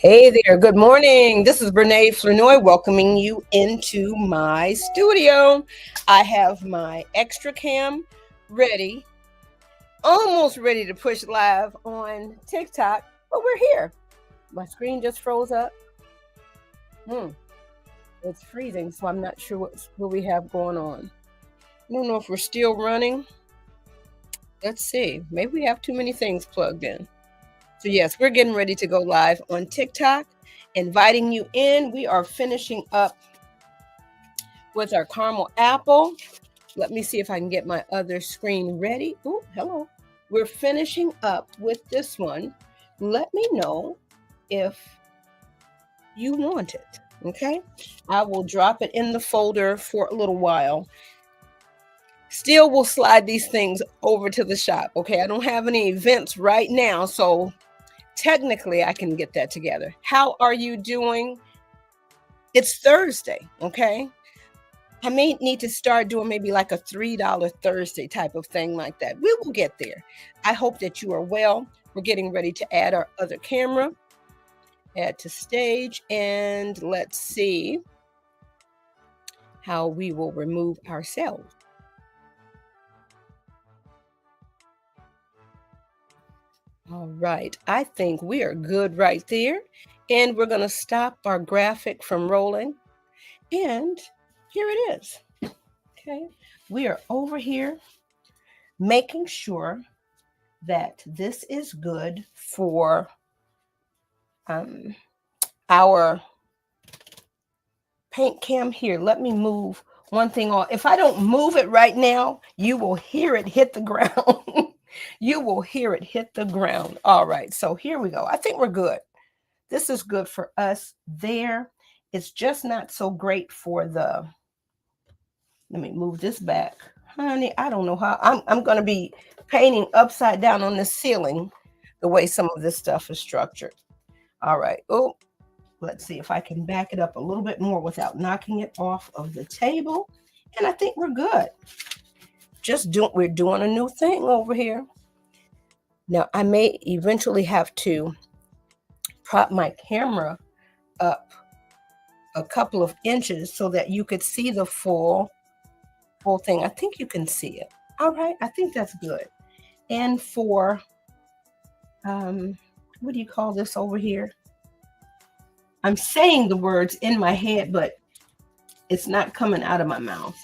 Hey there, good morning. This is Brene Flanoy welcoming you into my studio. I have my extra cam ready, almost ready to push live on TikTok, but we're here. My screen just froze up. It's freezing, so I'm not sure what we have going on. I don't know if we're still running. Let's see. Maybe we have too many things plugged in. So yes, we're getting ready to go live on TikTok, inviting you in. We are finishing up with our caramel apple. Let me see if I can get my other screen ready. Oh, hello. We're finishing up with this one. Let me know if you want it, okay? I will drop it in the folder for a little while. Still will slide these things over to the shop, okay? I don't have any events right now, so technically I can get that together. How are you doing? It's Thursday, okay? I may need to start doing maybe like a $3 Thursday type of thing like that. We will get there. I hope that you are well. We're getting ready to add our other camera, add to stage, and let's see how we will remove ourselves. All right, I think we are good right there. And we're going to stop our graphic from rolling. And here it is. Okay, we are over here making sure that this is good for our paint cam here. Let me move one thing on. If I don't move it right now, you will hear it hit the ground. You will hear it hit the ground. All right, so here we go. I think we're good. This is good for us there. It's just not so great for the, let me move this back. Honey, I don't know how, I'm going to be painting upside down on the ceiling the way some of this stuff is structured. All right. Oh, let's see if I can back it up a little bit more without knocking it off of the table. And I think we're good. We're doing a new thing over here. Now, I may eventually have to prop my camera up a couple of inches so that you could see the full thing. I think you can see it. All right, I think that's good. And for, what do you call this over here? I'm saying the words in my head, but it's not coming out of my mouth.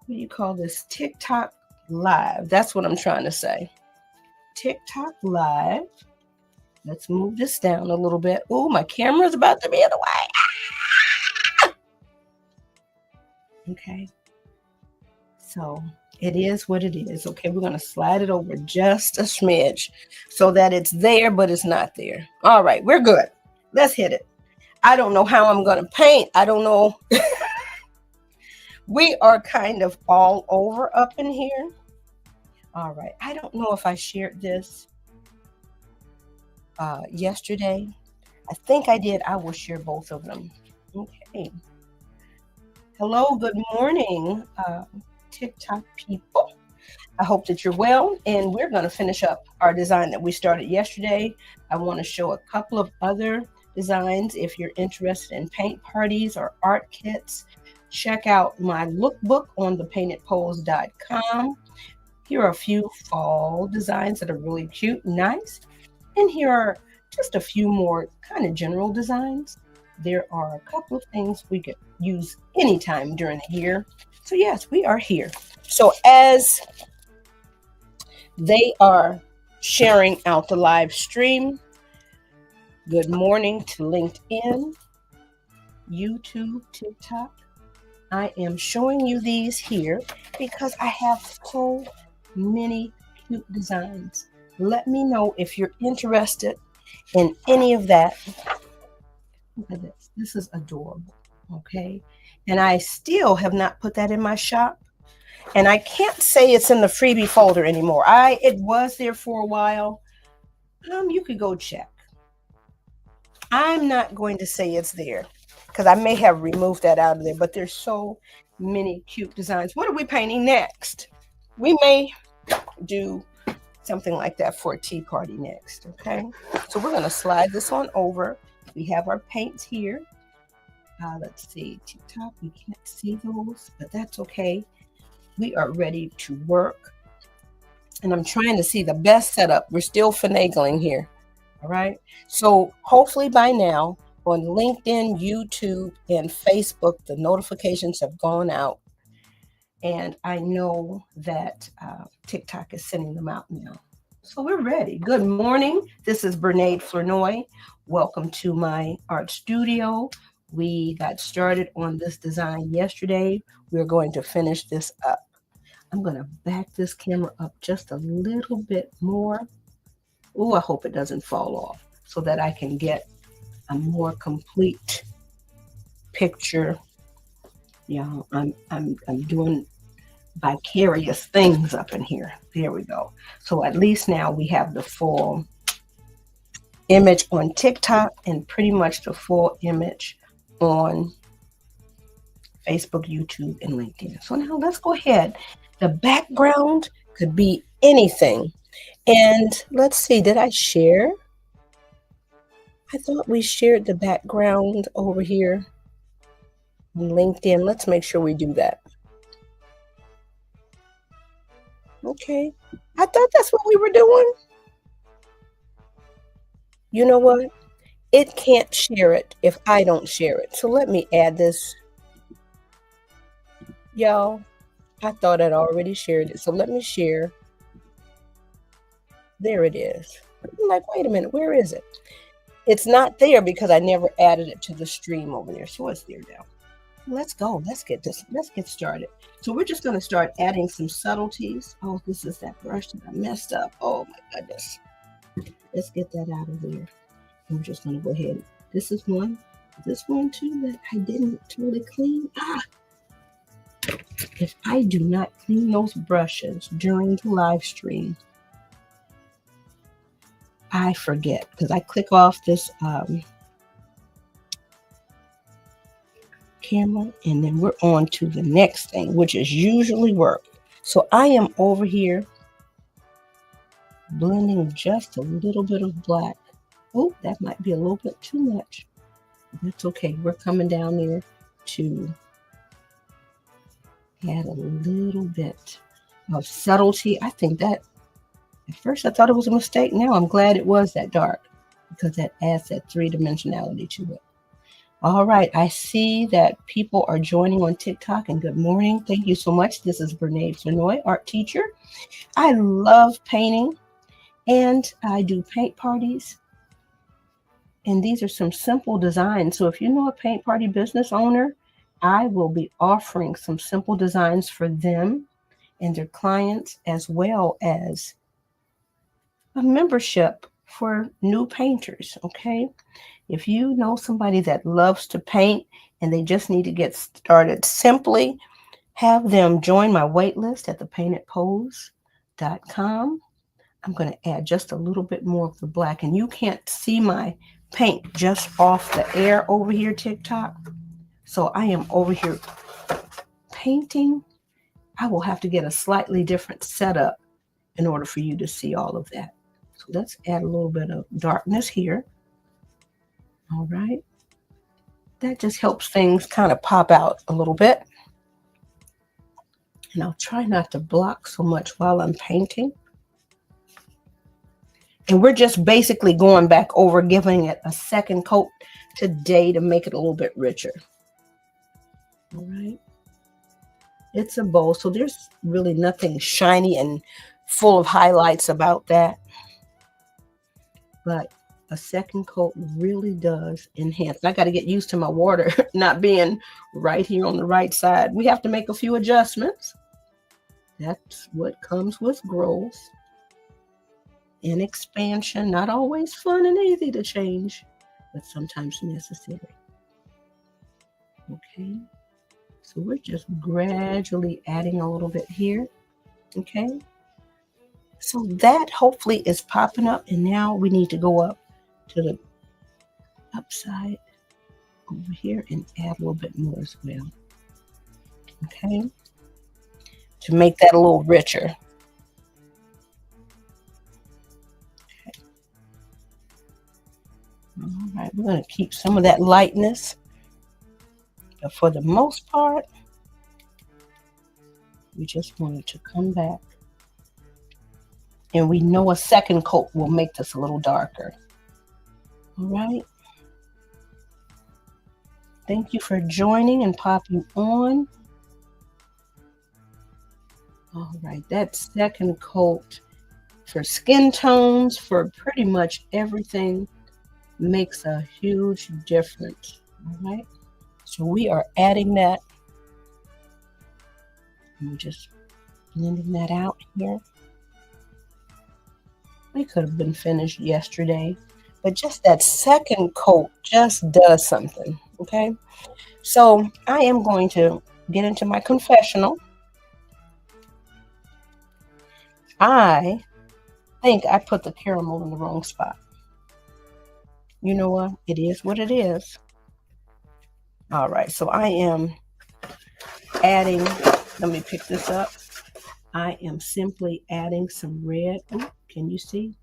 What do you call this? TikTok Live. That's what I'm trying to say. TikTok Live. Let's move this down a little bit. Oh, my camera's about to be in the way. Ah! Okay. So it is what it is. Okay, we're going to slide it over just a smidge so that it's there, but it's not there. All right, we're good. Let's hit it. I don't know how I'm going to paint. I don't know. We are kind of all over up in here. All right. I don't know if I shared this yesterday. I think I did. I will share both of them. Okay. Hello. Good morning, TikTok people. I hope that you're well. And we're going to finish up our design that we started yesterday. I want to show a couple of other designs. If you're interested in paint parties or art kits, check out my lookbook on thepaintedpose.com. Here are a few fall designs that are really cute and nice. And here are just a few more kind of general designs. There are a couple of things we could use anytime during the year. So yes, we are here. So as they are sharing out the live stream, good morning to LinkedIn, YouTube, TikTok, I am showing you these here because I have so many cute designs. Let me know if you're interested in any of that. Look at this. This is adorable. Okay. And I still have not put that in my shop. And I can't say it's in the freebie folder anymore. It was there for a while. You could go check. I'm not going to say it's there because I may have removed that out of there, but there's so many cute designs. What are we painting next? We may do something like that for a tea party next. Okay. So we're going to slide this on over. We have our paints here. Let's see, TikTok, you can't see those, but that's okay. We are ready to work. And I'm trying to see the best setup. We're still finagling here. All right. So hopefully by now on LinkedIn, YouTube, and Facebook, the notifications have gone out. And I know that TikTok is sending them out now. So we're ready. Good morning. This is Bernade Flournoy. Welcome to my art studio. We got started on this design yesterday. We're going to finish this up. I'm going to back this camera up just a little bit more. Oh, I hope it doesn't fall off so that I can get a more complete picture. Yeah, I'm doing vicarious things up in here. There we go. So at least now we have the full image on TikTok and pretty much the full image on Facebook, YouTube, and LinkedIn. So now let's go ahead. The background could be anything. And let's see, did I share? I thought we shared the background over here on LinkedIn. Let's make sure we do that. Okay. I thought that's what we were doing. You know what? It can't share it if I don't share it. So let me add this. Y'all, I thought I'd already shared it. So let me share. There it is. I'm like, wait a minute, where is it? It's not there because I never added it to the stream over there. So it's there now. Let's go. Let's get started. So we're just going to start adding some subtleties. Oh, this is that brush that I messed up. Oh my goodness. Let's get that out of there. And we're just going to go ahead. This is one. This one too that I didn't really clean. If I do not clean those brushes during the live stream, I forget because I click off this camera and then we're on to the next thing, which is usually work. So I am over here blending just a little bit of black. Oh, that might be a little bit too much. That's okay. We're coming down there to add a little bit of subtlety. I think that at first I thought it was a mistake. Now I'm glad it was that dark because that adds that three-dimensionality to it. All right. I see that people are joining on TikTok and good morning. Thank you so much. This is Bernade Flournoy, art teacher. I love painting and I do paint parties. And these are some simple designs. So if you know a paint party business owner, I will be offering some simple designs for them and their clients, as well as a membership for new painters. Okay. If you know somebody that loves to paint and they just need to get started, simply have them join my wait list at thepaintedpose.com. I'm going to add just a little bit more of the black, and you can't see my paint just off the air over here, TikTok. So I am over here painting. I will have to get a slightly different setup in order for you to see all of that. So let's add a little bit of darkness here. All right. That just helps things kind of pop out a little bit. And I'll try not to block so much while I'm painting. And we're just basically going back over, giving it a second coat today to make it a little bit richer. All right. It's a bowl, so there's really nothing shiny and full of highlights about that. But a second coat really does enhance. I got to get used to my water not being right here on the right side. We have to make a few adjustments. That's what comes with growth and expansion. Not always fun and easy to change, but sometimes necessary. Okay, so we're just gradually adding a little bit here. Okay, so that hopefully is popping up, and now we need to go up to the upside over here and add a little bit more as well. Okay, to make that a little richer. Okay. All right, we're going to keep some of that lightness, but for the most part, we just wanted to come back, and we know a second coat will make this a little darker. All right. Thank you for joining and popping on. All right, that second coat for skin tones, for pretty much everything, makes a huge difference. All right, so we are adding that. I'm just blending that out here. We could have been finished yesterday, but just that second coat just does something. Okay, so I am going to get into my confessional. I think I put the caramel in the wrong spot. You know what? It is what it is. All right, so I am adding, let me pick this up. I am simply adding some red. Ooh, can you see?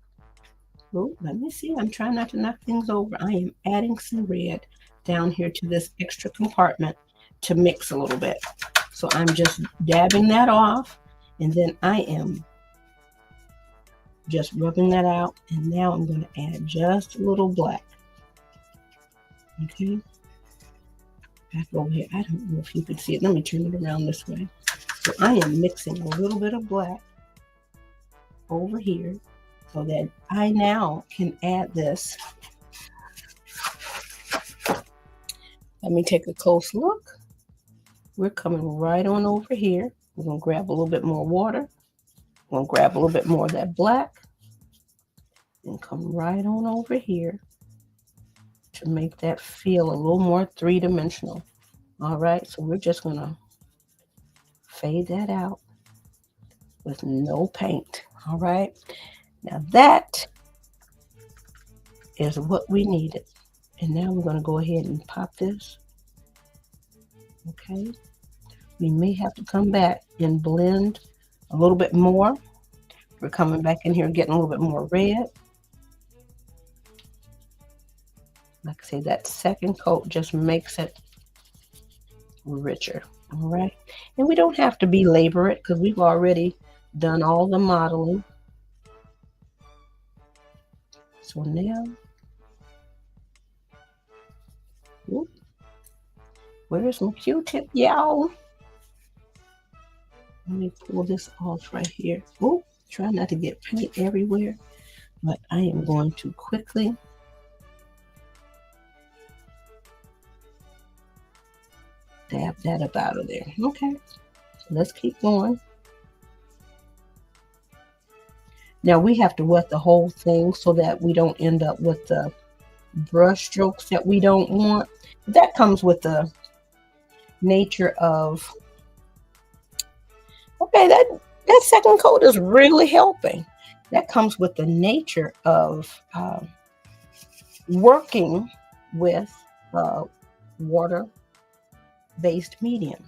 Oh, let me see. I'm trying not to knock things over. I am adding some red down here to this extra compartment to mix a little bit. So I'm just dabbing that off, and then I am just rubbing that out, and now I'm going to add just a little black. Okay, back over here. I don't know if you can see it. Let me turn it around this way. So I am mixing a little bit of black over here so that I now can add this. Let me take a close look. We're coming right on over here. We're going to grab a little bit more water. We're going to grab a little bit more of that black and come right on over here to make that feel a little more three-dimensional. All right, so we're just going to fade that out with no paint. All right, now that is what we needed. And now we're going to go ahead and pop this. Okay, we may have to come back and blend a little bit more. We're coming back in here getting a little bit more red. Like I say, that second coat just makes it richer. All right, and we don't have to belabor it because we've already done all the modeling. So now, whoop, where's my Q-tip, y'all? Let me pull this off right here. Oh, try not to get paint everywhere, but I am going to quickly dab that up out of there. Okay, so let's keep going. Now we have to wet the whole thing so that we don't end up with the brush strokes that we don't want. That comes with the nature of, okay, that second coat is really helping. That comes with the nature of working with water-based medium.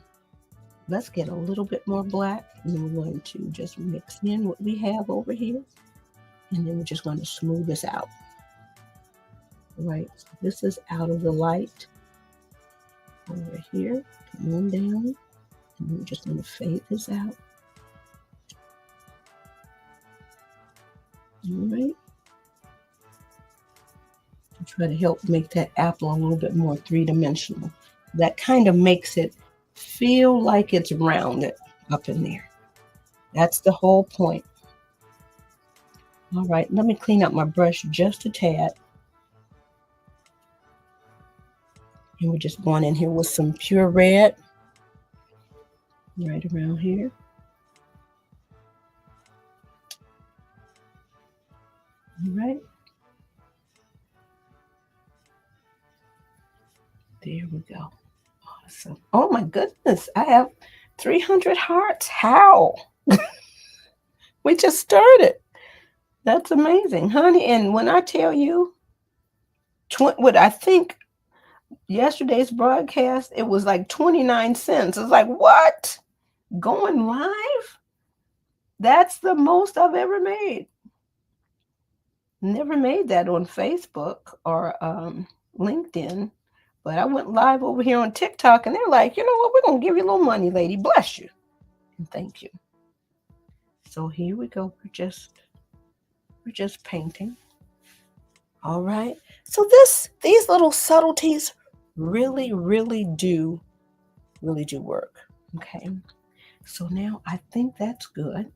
Let's get a little bit more black, and then we're going to just mix in what we have over here, and then we're just going to smooth this out. All right, so this is out of the light over here. Come on down, and we're just going to fade this out. All right. Try to help make that apple a little bit more three-dimensional. That kind of makes it feel like it's rounded up in there. That's the whole point. All right, let me clean up my brush just a tad. And we're just going in here with some pure red right around here. All right. There we go. Awesome. Oh my goodness. I have 300 hearts. How? We just started. That's amazing, honey. And when I tell you, what I think yesterday's broadcast, it was like 29 cents. It's like, what? Going live? That's the most I've ever made. Never made that on Facebook or LinkedIn. But I went live over here on TikTok, and they're like, you know what? We're going to give you a little money, lady. Bless you. And thank you. So here we go. We're just painting. All right. So these little subtleties really, really do work. Okay. So now I think that's good.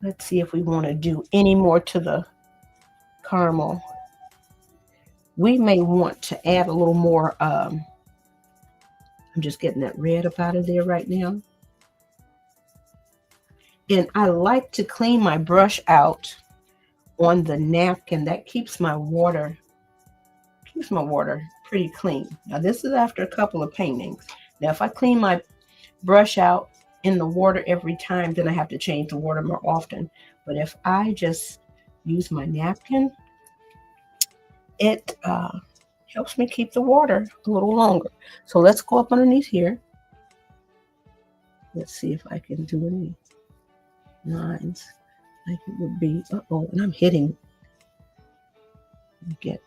Let's see if we want to do any more to the caramel. We may want to add a little more. I'm just getting that red up out of there right now. And I like to clean my brush out on the napkin. That keeps my water pretty clean. Now this is after a couple of paintings. Now if I clean my brush out in the water every time, then I have to change the water more often. But if I just use my napkin, it helps me keep the water a little longer. So let's go up underneath here. Let's see if I can do any lines like it would be. And I'm hitting. I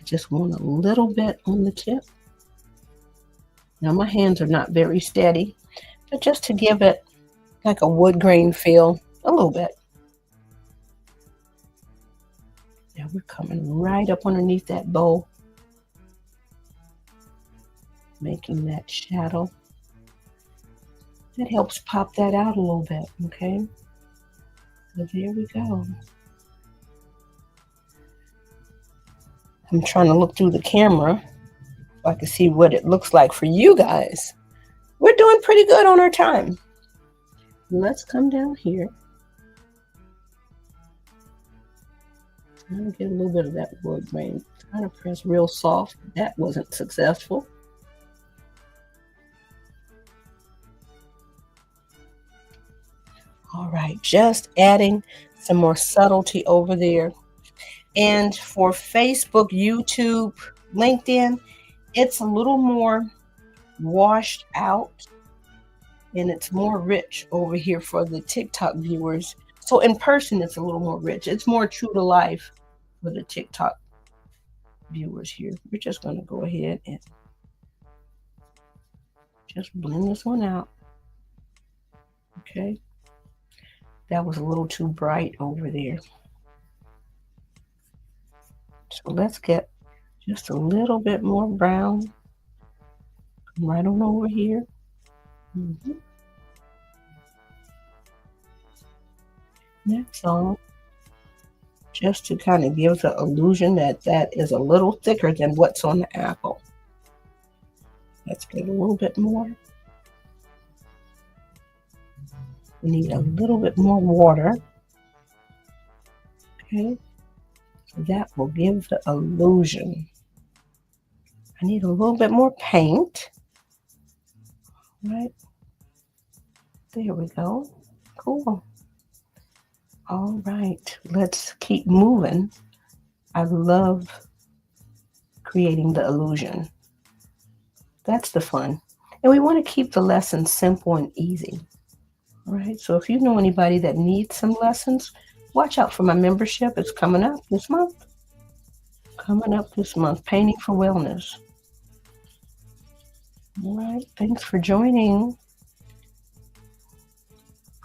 just want a little bit on the tip. Now my hands are not very steady, but just to give it like a wood grain feel, a little bit. Now we're coming right up underneath that bow, making that shadow. That helps pop that out a little bit, okay? So there we go. I'm trying to look through the camera so I can see what it looks like for you guys. We're doing pretty good on our time. Let's come down here. Trying to get a little bit of that wood grain. Trying to press real soft. That wasn't successful. All right, just adding some more subtlety over there. And for Facebook, YouTube, LinkedIn, it's a little more washed out and it's more rich over here for the TikTok viewers. So in person, it's a little more rich. It's more true to life for the TikTok viewers here. We're just going to go ahead and just blend this one out. Okay. That was a little too bright over there. So let's get just a little bit more brown. Right on over here. That's all. Just to kind of give the illusion that that is a little thicker than what's on the apple. Let's get a little bit more. We need a little bit more water. Okay. So that will give the illusion. I need a little bit more paint. Right. There we go. Cool. All right. Let's keep moving. I love creating the illusion. That's the fun. And we want to keep the lesson simple and easy. All right. So if you know anybody that needs some lessons, watch out for my membership. It's coming up this month. Painting for Wellness. All right. Thanks for joining.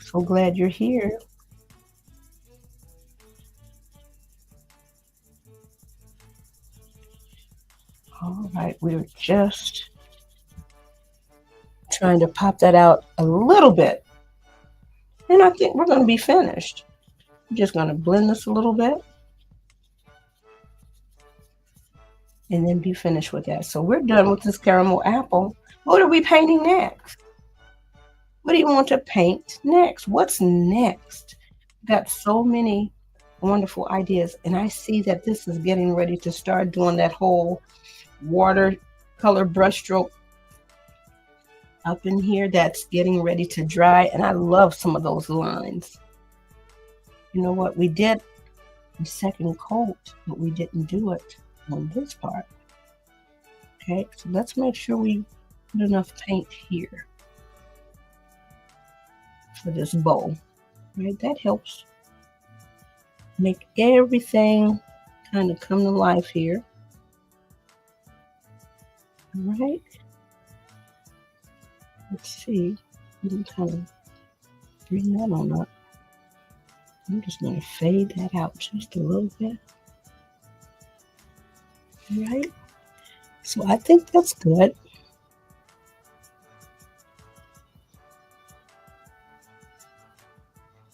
So glad you're here. All right. We're just trying to pop that out a little bit. And I think we're going to be finished. I'm just going to blend this a little bit. and then be finished with that. So we're done with this caramel apple. What are we painting next? What do you want to paint next? What's next? Got so many wonderful ideas. And I see that this is getting ready to start doing that whole watercolor brushstroke up in here. That's getting ready to dry. And I love some of those lines. You know what? We did the second coat, but we didn't do it on this part. Okay, so let's make sure we put enough paint here for this bow. Right, that helps make everything kind of come to life here. All right, let's see. We can kind of bring that on up. I'm just going to fade that out just a little bit. All right, so I think that's good.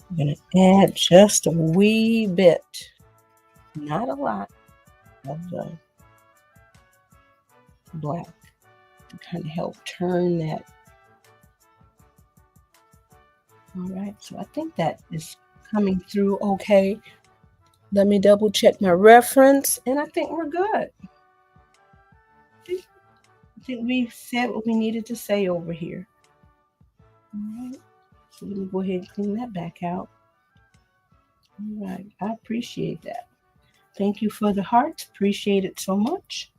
I'm going to add just a wee bit, not a lot, of the black to kind of help turn that. All right, so I think that is coming through okay. Let me double check my reference, and I think we're good. I think we said what we needed to say over here. All right, so let me go ahead and clean that back out. All right, I appreciate that. Thank you for the hearts. Appreciate it so much.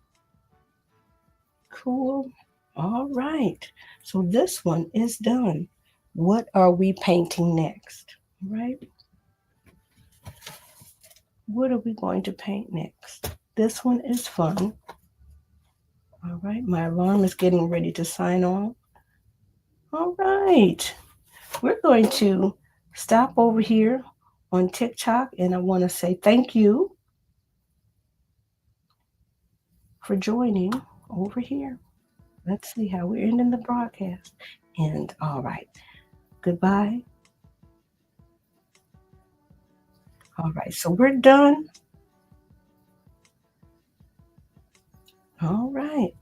Cool. All right, so this one is done. What are we painting next? All right. What are we going to paint next? This one is fun. All right, my alarm is getting ready to sign on. All right, we're going to stop over here on TikTok, and I want to say thank you for joining over here. Let's see how we're ending the broadcast. And all right, goodbye. All right, so we're done. All right.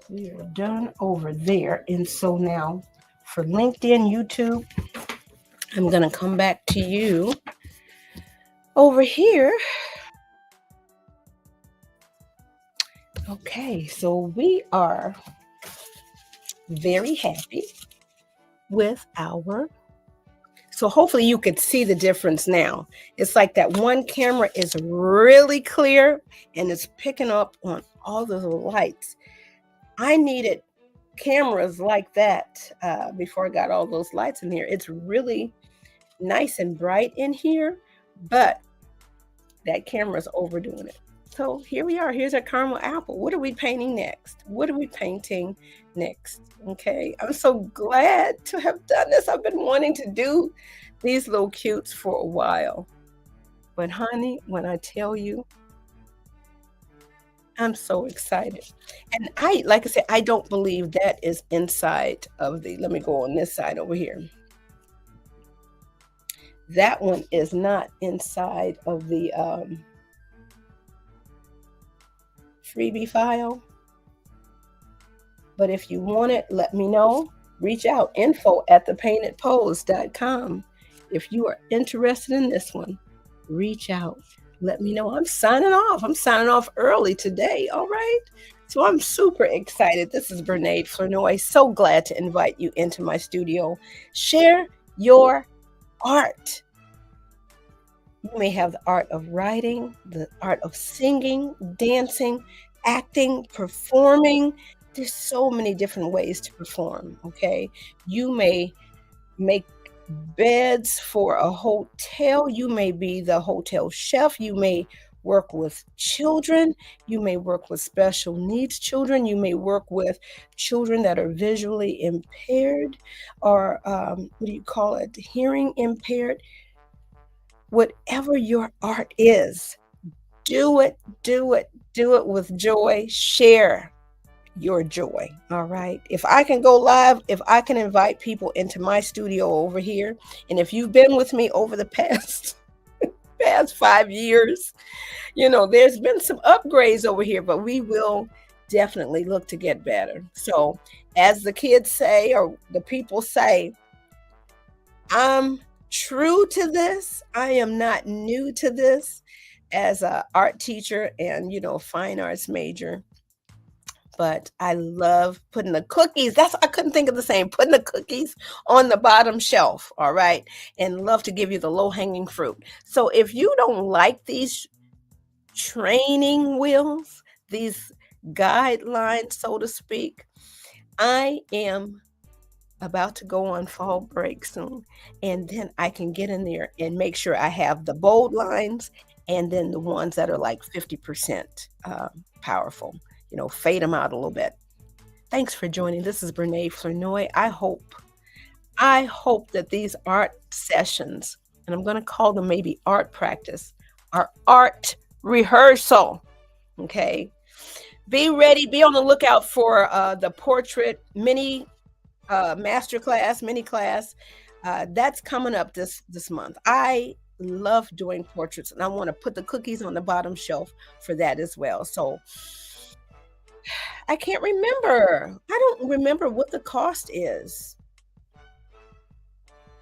We are done over there. And so now for LinkedIn, YouTube, I'm going to come back to you over here. Okay, so we are very happy with our, so hopefully you could see the difference now. It's like that one camera is really clear and it's picking up on all the lights. I needed cameras like that before I got all those lights in here. It's really nice and bright in here, but that camera's overdoing it. So here we are. Here's our caramel apple. What are we painting next? What are we painting next? Okay, I'm so glad to have done this. I've been wanting to do these little cutes for a while. But honey, when I tell you, I'm so excited. And like I said, I don't believe that is inside of the, let me go on this side over here. That one is not inside of the freebie file. But if you want it, let me know. Reach out, info@thepaintedpose.com. If you are interested in this one, reach out. Let me know. I'm signing off. I'm signing off early today. All right. So I'm super excited. This is Bernaid Flournoy. So glad to invite you into my studio. Share your art. You may have the art of writing, the art of singing, dancing, acting, performing. There's so many different ways to perform, okay? You may make beds for a hotel. You may be the hotel chef. You may work with children. You may work with special needs children. You may work with children that are visually impaired or what do you call it? Hearing impaired. Whatever your art is, Do it, do it, do it with joy. Share your joy. All right. If I can go live, if I can invite people into my studio over here, and if you've been with me over the past 5 years, there's been some upgrades over here, but we will definitely look to get better. So, as the kids say, or the people say, I'm true to this. I am not new to this as a art teacher and, fine arts major. But I love putting the cookies. I couldn't think of the same. Putting the cookies on the bottom shelf, all right? And love to give you the low-hanging fruit. So if you don't like these training wheels, these guidelines, so to speak, I am about to go on fall break soon. And then I can get in there and make sure I have the bold lines and then the ones that are like 50% powerful, fade them out a little bit. Thanks for joining. This is Brene Flournoy. I hope that these art sessions, and I'm going to call them maybe art practice, are art rehearsal. Okay. Be ready. Be on the lookout for the portrait mini masterclass, mini class. That's coming up this month. I love doing portraits, and I want to put the cookies on the bottom shelf for that as well. So I can't remember. I don't remember what the cost is.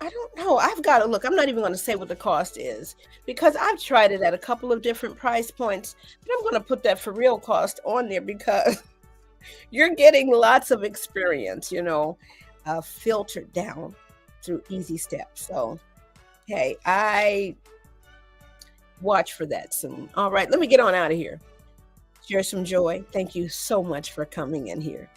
I don't know. I've got to look. I'm not even going to say what the cost is because I've tried it at a couple of different price points, but I'm going to put that for real cost on there because you're getting lots of experience, filtered down through easy steps. So, hey, I watch for that soon. All right, let me get on out of here. Share some joy. Thank you so much for coming in here.